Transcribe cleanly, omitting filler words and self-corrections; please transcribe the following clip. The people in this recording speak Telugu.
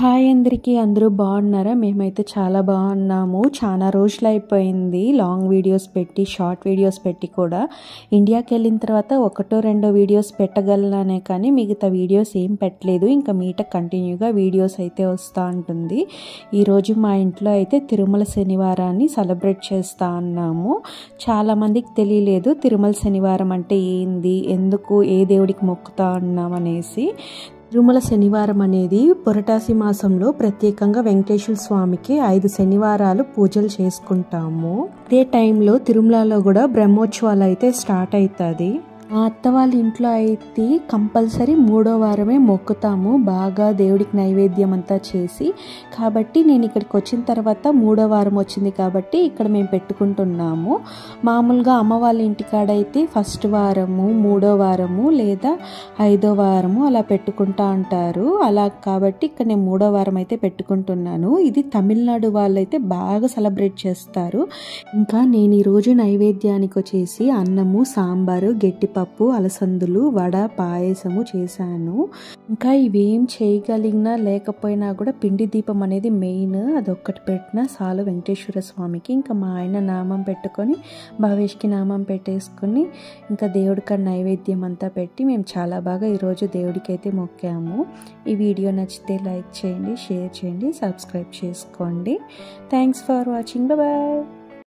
హాయ్ అందరికీ, అందరూ బాగున్నారా? మేమైతే చాలా బాగున్నాము. చాలా రోజులు అయిపోయింది లాంగ్ వీడియోస్ పెట్టి, షార్ట్ వీడియోస్ పెట్టి కూడా. ఇండియాకి వెళ్ళిన తర్వాత ఒకటో రెండో వీడియోస్ పెట్టగలనే కానీ మిగతా వీడియోస్ ఏం పెట్టలేదు. ఇంకా మీట కంటిన్యూగా వీడియోస్ అయితే వస్తూ ఉంటుంది. ఈరోజు మా ఇంట్లో అయితే తిరుమల శనివారాన్ని సెలబ్రేట్ చేస్తూ ఉన్నాము. చాలామందికి తెలియలేదు తిరుమల శనివారం అంటే ఏంది, ఎందుకు, ఏ దేవుడికి మొక్కుతా ఉన్నాం అనేసి. తిరుమల శనివారం అనేది పురటాసి మాసంలో ప్రత్యేకంగా వెంకటేశ్వర స్వామికి 5 శనివారాలు పూజలు చేసుకుంటాము. అదే టైంలో తిరుమలలో కూడా బ్రహ్మోత్సవాలు అయితే స్టార్ట్ అవుతుంది. మా అత్త వాళ్ళ ఇంట్లో అయితే కంపల్సరీ 3వ వారమే మొక్కుతాము, బాగా దేవుడికి నైవేద్యం అంతా చేసి. కాబట్టి నేను ఇక్కడికి వచ్చిన తర్వాత 3వ వారం వచ్చింది కాబట్టి ఇక్కడ మేము పెట్టుకుంటున్నాము. మామూలుగా అమ్మ వాళ్ళ ఇంటికాడ అయితే ఫస్ట్ వారము, 3వ వారము లేదా 5వ వారము అలా పెట్టుకుంటా ఉంటారు. అలా కాబట్టి ఇక్కడ నేను 3వ వారం అయితే పెట్టుకుంటున్నాను. ఇది తమిళనాడు వాళ్ళు అయితే బాగా సెలబ్రేట్ చేస్తారు. ఇంకా నేను ఈరోజు నైవేద్యానికి వచ్చేసి అన్నము, సాంబారు, గట్టిపప్పు, అలసందులు, వడ, పాయసము చేశాను. ఇంకా ఇవేం చేయగలిగినా లేకపోయినా కూడా పిండి దీపం అనేది మెయిన్, అదొక్కటి పెట్టినా చాలు వెంకటేశ్వర స్వామికి. ఇంకా మా ఆయన నామం పెట్టుకొని భావేష్కి నామం పెట్టేసుకొని ఇంకా దేవుడికి నైవేద్యం అంతా పెట్టి మేము చాలా బాగా ఈరోజు దేవుడికి అయితే మొక్కాము. ఈ వీడియో నచ్చితే లైక్ చేయండి, షేర్ చేయండి, సబ్స్క్రైబ్ చేసుకోండి. Thanks for watching. బాయ్.